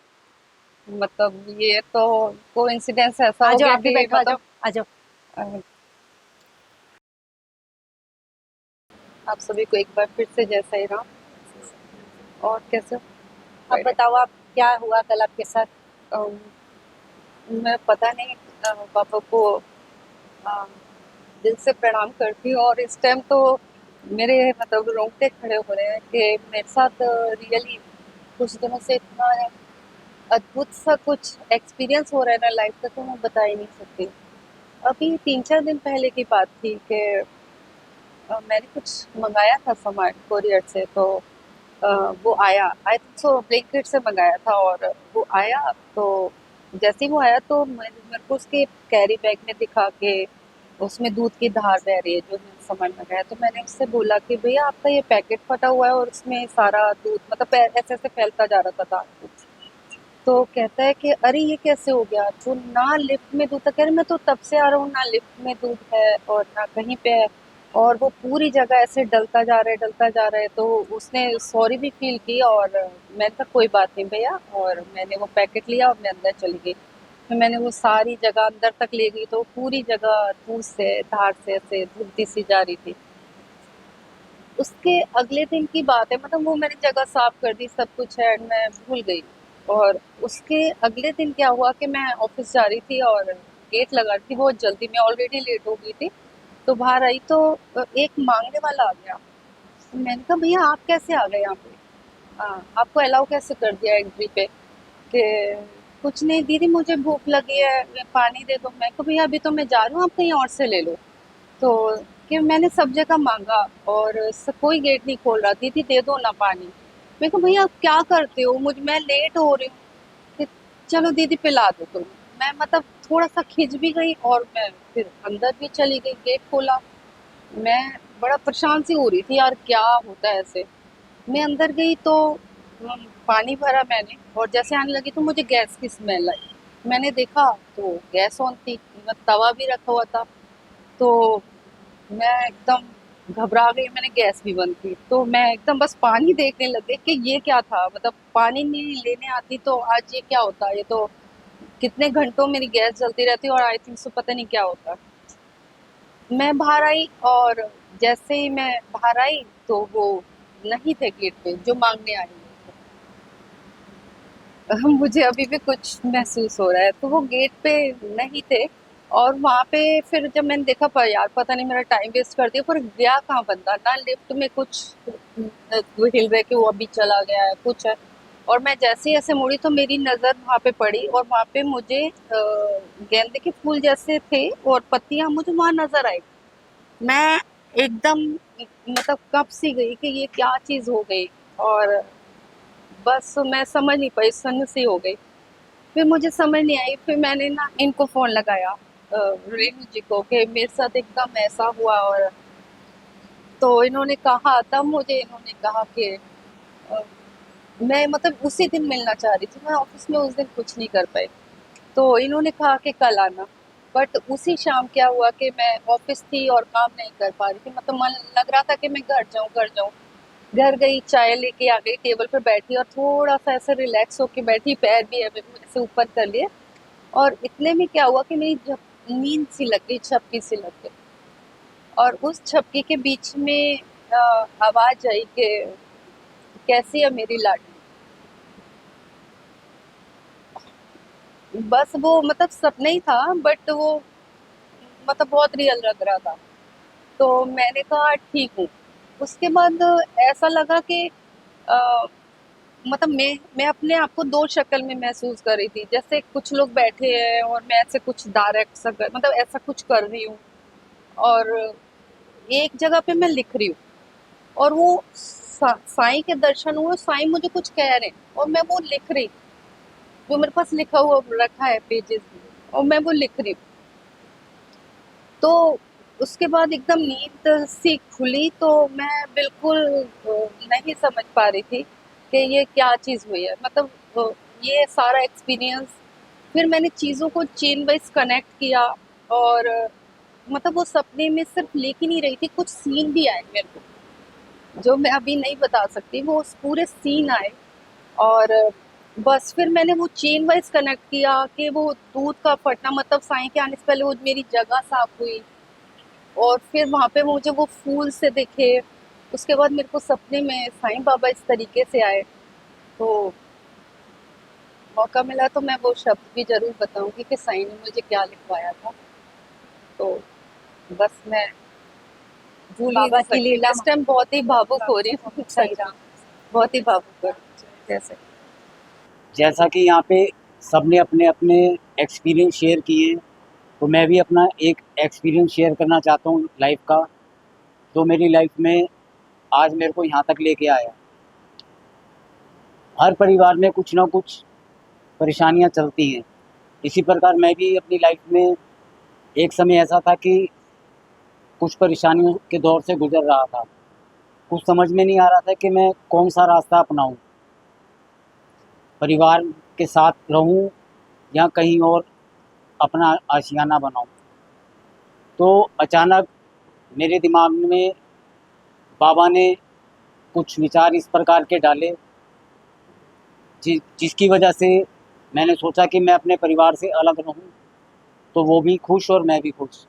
मतलब ये तो कोइंसिडेंस ऐसा आ हो जाओ, गया आप भी कि बैठो, आ मतलब जाओ, आ जाओ। आप सभी को एक बार फिर से जय साईं राम। और कैसे हो? अब बताओ आप क्या हुआ कल आपके साथ। अम, मैं पता नहीं पापा को अम, दिल से प्रणाम करती हूँ और इस टाइम तो मेरे मतलब रोंगटे खड़े हो रहे हैं कि मेरे साथ रियली कुछ दिनों से इतना अद्भुत सा कुछ एक्सपीरियंस हो रहा है ना लाइफ का, तो मैं बता ही नहीं सकती। अभी 3-4 दिन पहले की बात थी कि मैंने कुछ मंगाया था सामान कोरियर से, तो वो आया, आई थिंक सो ब्लिंकिट से मंगाया था, और वो आया तो जैसे ही वो आया तो मेरे को उसके कैरी बैग में दिखा के उसमें दूध की धार बह रही है जो मैंने सामान मंगाया। तो मैंने उससे बोला कि भैया आपका ये पैकेट फटा हुआ है और उसमें सारा दूध मतलब ऐसे ऐसे फैलता जा रहा था दूध। तो कहता है कि अरे ये कैसे हो गया, तो ना लिफ्ट में दूध था। कह रहे मैं तो तब से आ रहा हूँ, ना लिफ्ट में दूध है और ना कहीं पे है, और वो पूरी जगह ऐसे डलता जा रहा है डलता जा रहा है। तो उसने सॉरी भी फील की और मैंने कहा कोई बात नहीं भैया, और मैंने वो पैकेट लिया और मैं अंदर चली गई। फिर मैंने वो सारी जगह अंदर तक ले गई तो पूरी जगह दूध से धार से ऐसे धुलती सी जा रही थी। उसके अगले दिन की बात है, मतलब वो मैंने जगह साफ कर दी, सब कुछ है, मैं भूल गई। और उसके अगले दिन क्या हुआ कि मैं ऑफिस जा रही थी और गेट लगा रही थी बहुत जल्दी, मैं ऑलरेडी लेट हो गई थी। तो बाहर आई तो एक मांगने वाला आ गया। तो मैंने कहा भैया आप कैसे आ गए यहाँ पे, आपको अलाउ कैसे कर दिया एंट्री पे? कि कुछ नहीं दीदी मुझे भूख लगी है, पानी दे दो। मैं कहा भैया अभी तो मैं जा रही हूँ, आप कहीं और से ले लो। तो कि मैंने सब जगह मांगा और कोई गेट नहीं खोल रहा, दीदी दे दो ना पानी। मैं कहा भैया आप क्या करते हो, मैं लेट हो रही हूँ। कि चलो दीदी पिला दो तुम। मैं मतलब थोड़ा सा खिंच भी गई और मैं फिर अंदर भी चली गई, गेट खोला। मैं बड़ा परेशान सी हो रही थी यार, क्या होता है ऐसे। मैं अंदर गई तो पानी भरा मैंने, और जैसे आने लगी तो मुझे गैस की स्मेल आई। मैंने देखा तो गैस ऑन थी, तवा भी रखा हुआ था। तो मैं एकदम घबरा गई, मैंने गैस भी बंद की। तो मैं एकदम बस पानी देखने लग गई कि ये क्या था, मतलब पानी नहीं लेने आती तो आज ये क्या होता। ये तो कितने घंटों मेरी गैस जलती रहती और आई थिंक सो पता नहीं क्या होता। मैं बाहर आई और जैसे ही मैं बाहर आई तो वो नहीं थे गेट पे जो मांगने आए हुए थे। मुझे अभी भी कुछ महसूस हो रहा है। तो वो गेट पे नहीं थे और वहाँ पे फिर जब मैंने देखा पर यार पता नहीं मेरा टाइम वेस्ट कर दिया, पर गया कहाँ बंदा, ना लिफ्ट में कुछ वो हिल रहे कि वो अभी चला गया है कुछ है। और मैं जैसे ही ऐसे मुड़ी तो मेरी नज़र वहाँ पे पड़ी और वहाँ पे मुझे गेंदे के फूल जैसे थे और पत्तियाँ मुझे वहाँ नज़र आई। मैं एकदम मतलब कब सी गई कि ये क्या चीज़ हो गई, और बस मैं समझ नहीं पाई, सन्न सी हो गई। फिर मुझे समझ नहीं आई, फिर मैंने ना इनको फ़ोन लगाया रेणु जी को कि मेरे साथ एकदम ऐसा हुआ। और तो इन्होंने कहा, तब मुझे इन्होंने कहा कि अ, मैं मतलब उसी दिन मिलना चाह रही थी, मैं ऑफिस में उस दिन कुछ नहीं कर पाई। तो इन्होंने कहा कि कल आना, बट उसी शाम क्या हुआ कि मैं ऑफिस थी और काम नहीं कर पा रही थी, मतलब मन लग रहा था कि मैं घर जाऊँ घर जाऊँ। घर गई, चाय लेके आ गई, टेबल पे बैठी और थोड़ा सा ऐसे रिलैक्स होके बैठी, पैर भी ऐसे ऊपर कर लिए, और इतने में क्या हुआ कि मेरी नींद सी लग गई, झपकी सी लग गई। और उस झपकी के बीच में आवाज आई कि कैसी है मेरी लाडली। बस वो मतलब सपना ही था, बट वो मतलब बहुत रियल लग रहा था। तो मैंने कहा ठीक हूँ। उसके बाद ऐसा लगा कि अ, मतलब मैं अपने आप को 2 शक्ल में महसूस कर रही थी। जैसे कुछ लोग बैठे हैं और मैं ऐसे कुछ डायरेक्ट सा मतलब ऐसा कुछ कर रही हूँ, और एक जगह पे मैं लिख रही हूँ और वो साईं के दर्शन हुए, साईं मुझे कुछ कह रहे हैं और मैं वो लिख रही, जो मेरे पास लिखा हुआ रखा है पेजेस में, और मैं वो लिख रही हूँ। तो उसके बाद एकदम नींद सी खुली, तो मैं बिल्कुल नहीं समझ पा रही थी कि ये क्या चीज़ हुई है। मतलब ये सारा एक्सपीरियंस, फिर मैंने चीज़ों को चेन वाइज कनेक्ट किया, और मतलब वो सपने में सिर्फ लिख ही नहीं रही थी, कुछ सीन भी आए मेरे को जो मैं अभी नहीं बता सकती, वो उस पूरे सीन आए। और बस फिर मैंने वो चेन वाइज कनेक्ट किया कि वो दूध का फटना, मतलब साईं के आने से पहले वो मेरी जगह साफ हुई, और फिर वहाँ पे मुझे वो फूल से दिखे। उसके बाद मेरे को सपने में साईं बाबा इस तरीके से आए। तो मौका मिला तो मैं वो शब्द भी ज़रूर बताऊंगी कि साईं ने मुझे क्या लिखवाया था। तो बस मैं भूल ही बाबा नहीं की सकती। लीला इस टाइम बहुत ही भावुक हो रही हूँ, सही राम। बहुत ही भावुक हो रही हूँ। जैसे जैसा कि यहाँ पे सबने अपने अपने एक्सपीरियंस शेयर किए, तो मैं भी अपना एक एक्सपीरियंस शेयर करना चाहता हूँ लाइफ का, जो मेरी लाइफ में आज मेरे को यहाँ तक लेके आया। हर परिवार में कुछ ना कुछ परेशानियाँ चलती हैं। इसी प्रकार मैं भी अपनी लाइफ में एक समय ऐसा था कि कुछ परेशानियों के दौर से गुजर रहा था। कुछ समझ में नहीं आ रहा था कि मैं कौन सा रास्ता अपनाऊं, परिवार के साथ रहूं या कहीं और अपना आशियाना बनाऊं। तो अचानक मेरे दिमाग में बाबा ने कुछ विचार इस प्रकार के डाले जिसकी वजह से मैंने सोचा कि मैं अपने परिवार से अलग रहूं, तो वो भी खुश और मैं भी खुश।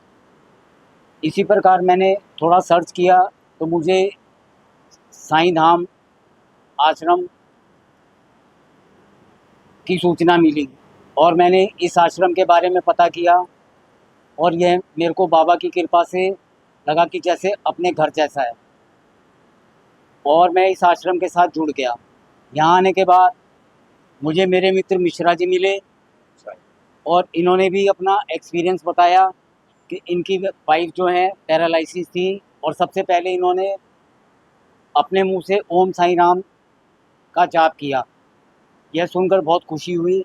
इसी प्रकार मैंने थोड़ा सर्च किया तो मुझे साईं धाम आश्रम की सूचना मिली, और मैंने इस आश्रम के बारे में पता किया, और यह मेरे को बाबा की कृपा से लगा कि जैसे अपने घर जैसा है, और मैं इस आश्रम के साथ जुड़ गया। यहाँ आने के बाद मुझे मेरे मित्र मिश्रा जी मिले, और इन्होंने भी अपना एक्सपीरियंस बताया कि इनकी वाइफ जो है पैरालिसिस थी, और सबसे पहले इन्होंने अपने मुंह से ओम साईं राम का जाप किया। यह सुनकर बहुत खुशी हुई,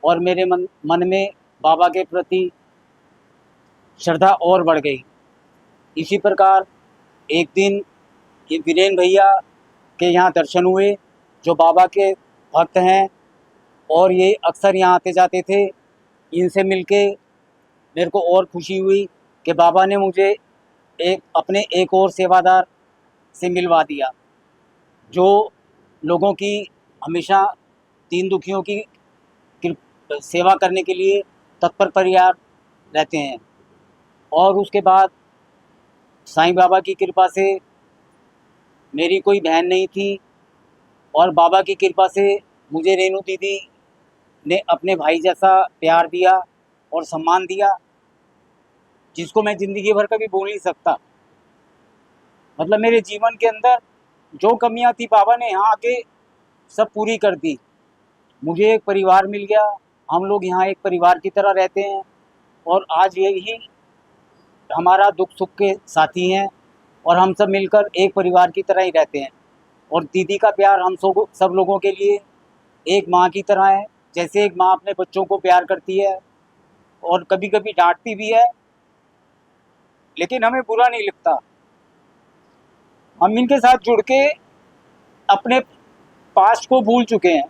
और मेरे मन में बाबा के प्रति श्रद्धा और बढ़ गई। इसी प्रकार एक दिन ये वीरेन भैया के यहाँ दर्शन हुए, जो बाबा के भक्त हैं, और ये अक्सर यहाँ आते जाते थे। इनसे मिलके मेरे को और खुशी हुई कि बाबा ने मुझे अपने एक और सेवादार से मिलवा दिया, जो लोगों की हमेशा दीन दुखियों की सेवा करने के लिए तत्पर प्रयास रहते हैं। और उसके बाद साईं बाबा की कृपा से मेरी कोई बहन नहीं थी, और बाबा की कृपा से मुझे रेणु दीदी ने अपने भाई जैसा प्यार दिया और सम्मान दिया, जिसको मैं ज़िंदगी भर कभी भूल नहीं सकता। मतलब मेरे जीवन के अंदर जो कमियां थी बाबा ने यहाँ आके सब पूरी कर दी। मुझे एक परिवार मिल गया, हम लोग यहाँ एक परिवार की तरह रहते हैं, और आज यही हमारा दुख सुख के साथी हैं, और हम सब मिलकर एक परिवार की तरह ही रहते हैं। और दीदी का प्यार हम सब लोगों के लिए एक माँ की तरह है। जैसे एक माँ अपने बच्चों को प्यार करती है और कभी कभी डांटती भी है, लेकिन हमें बुरा नहीं लगता। हम इनके साथ जुड़ के अपने पास्ट को भूल चुके हैं,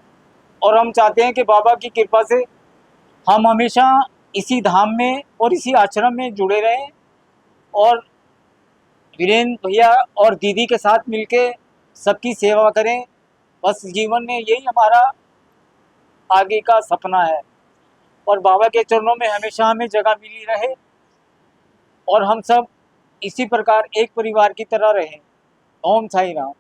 और हम चाहते हैं कि बाबा की कृपा से हम हमेशा इसी धाम में और इसी आश्रम में जुड़े रहें, और वीरेंद्र भैया और दीदी के साथ मिलके सबकी सेवा करें। बस जीवन में यही हमारा आगे का सपना है, और बाबा के चरणों में हमेशा हमें जगह मिली रहे, और हम सब इसी प्रकार एक परिवार की तरह रहें। ओम साई राम।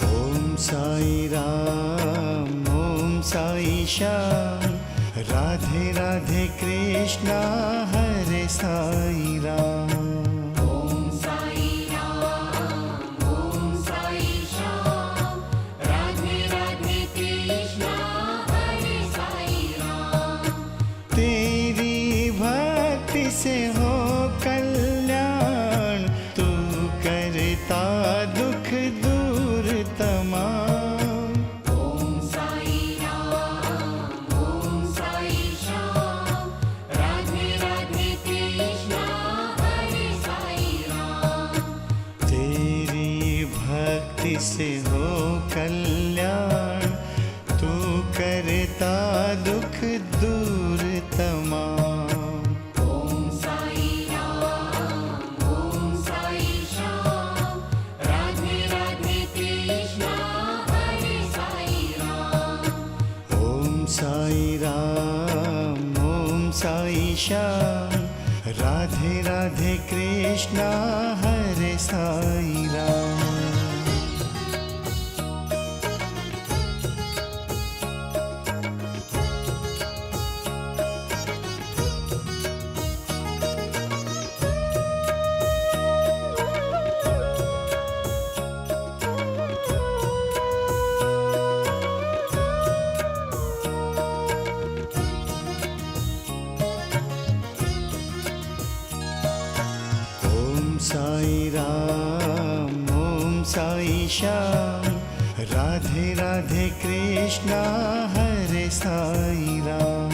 ओम साई राम, ओम साई श्याम, राधे राधे कृष्णा हरे साई राम। ओम साई राम, ओम साई श्याम, राधे राधे कृष्णा हरे साई राम। तेरी भक्ति से हो कल्याण, तू करता दुख दूर तमाम। ओम साई राम, ओम साई से हो कल्याण, तू करता दुख दूर तमाम। ओम साई राम, ओम साई श्याम, राधे राधे कृष्णा हरे साई राम। ओम साई राम, ओम साई श्याम, राधे राधे कृष्णा हरे साई राम। ओम साई राम, ओम साई श्याम, राधे राधे कृष्णा हरे साई राम।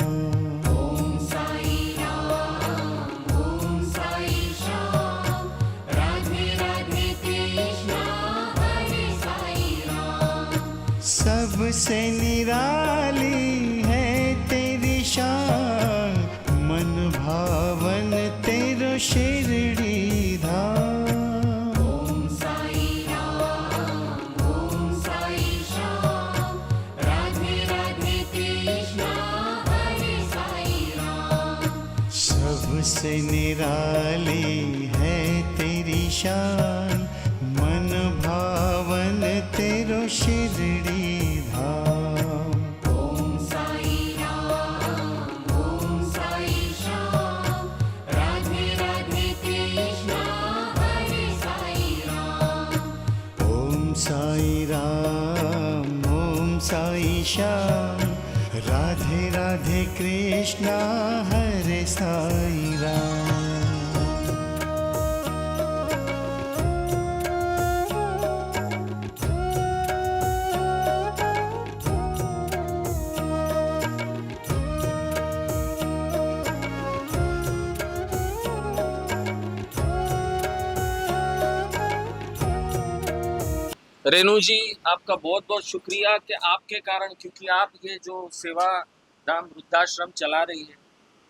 ओम साई राम, ओम साई श्याम, राधे राधे कृष्णा हरे साई राम। सबसे निराली है तेरी शान, मन भावन तेरो शिरडी धाम। ओम साई राम, ओम साई श्याम, राधे राधे कृष्णा हरे साई राम। सबसे निराली है तेरी शान, मन भावन तेरो शिरडी धाम। ओम साई राम, ओम साई श्याम, राधे राधे कृष्णा हरे साई राम। ओम साई राम, ओम साई श्याम, राधे राधे कृष्णा हरे साई राम। रेणु जी, आपका बहुत बहुत शुक्रिया कि आपके कारण, क्योंकि आप ये जो सेवा धाम वृद्धाश्रम चला रही है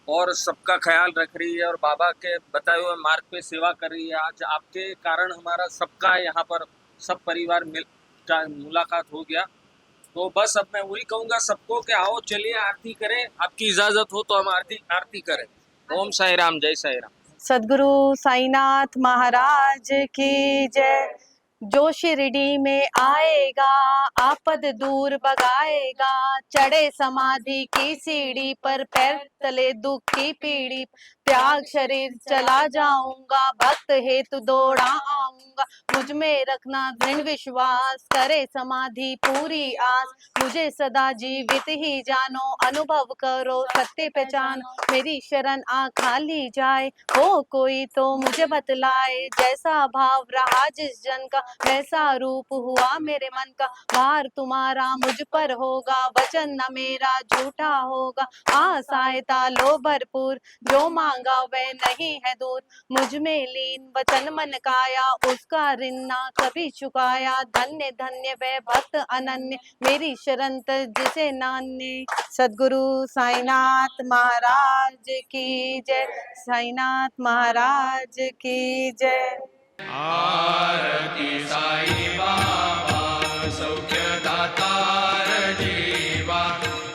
और सबका ख्याल रख रही है और बाबा के बताए हुए मार्ग पे सेवा कर रही है, आज आपके कारण हमारा सबका यहाँ पर सब परिवार का मुलाकात हो गया। तो बस अब मैं वही कहूँगा सबको कि आओ चलिए आरती करें, आपकी इजाज़त हो तो हम आरती करें। ओम साई राम, जय साई राम। सद्गुरु साईनाथ महाराज की जय। जो शिरडी में आएगा आपद दूर भगाएगा, चढ़े समाधि की सीढ़ी पर पैर तले दुख की पीढ़ी, त्याग शरीर चला जाऊंगा, भक्त हेतु दौड़ा आऊंगा। मुझ में रखना दृढ़ विश्वास, करे समाधि पूरी आस, मुझे सदा जीवित ही जानो, अनुभव करो सत्य पहचानो। मेरी शरण आ खाली जाए, हो कोई तो मुझे बतलाए, जैसा भाव रहा जिस जन का वैसा रूप हुआ मेरे मन का। भार तुम्हारा मुझ पर होगा, वचन न मेरा झूठा होगा। सहायता लो भरपूर, जो मांगा वह नहीं है दूर। मुझ में लीन वचन मन काया, उसका ऋण ना कभी चुकाया। धन्य धन्य वह भक्त अनन्य, मेरी शरण जिसे नान्य। सद्गुरु साईनाथ महाराज की जय, साईनाथ महाराज की जय। आरती साई बाबा, सौख्यदातार जीवा,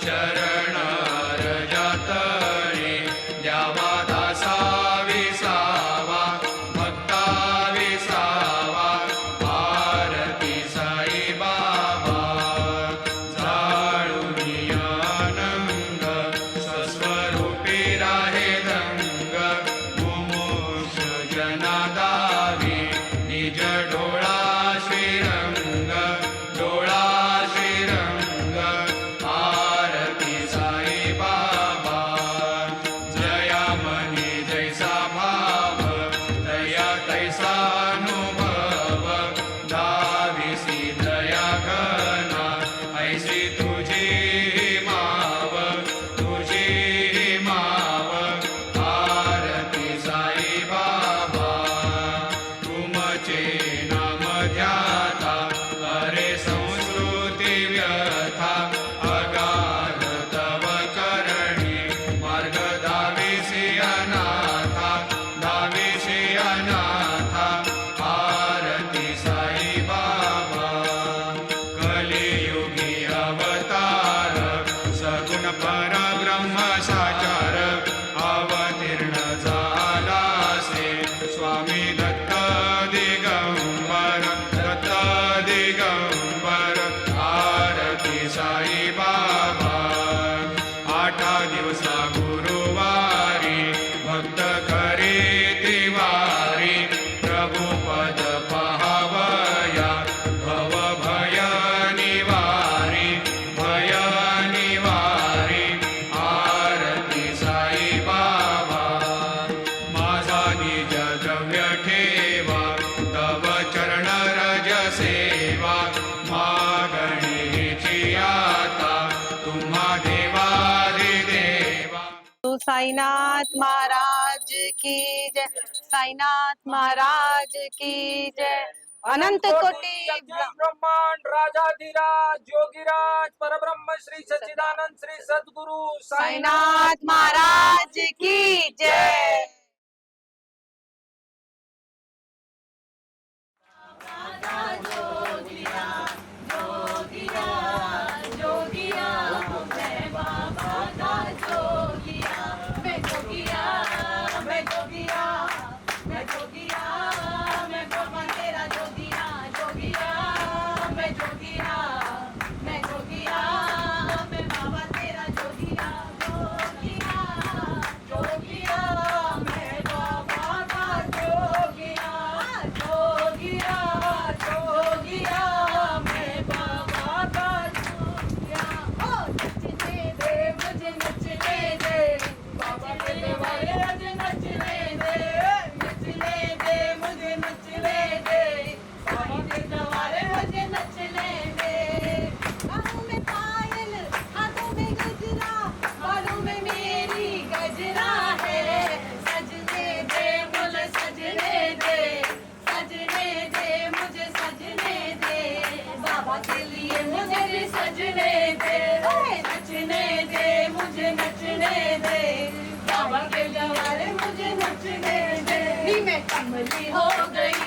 चरण रजतळे द्यावा दासा विसावा, भक्ता विसावा। आरती साई बाबा, जाळूनी आनंद, स्वस्वरूपी राहे रंग, मुमुक्ष जनादावी निज डोळा श्रीरंग, डोळा श्रीरंग। साईनाथ महाराज की जय, साईनाथ महाराज की जय। अनंत कोटि ब्रह्मांड राजाधिराज योगीराज परब्रह्म श्री सच्चिदानंद श्री सद्गुरु साईनाथ महाराज की जय। मैं कमली हो गई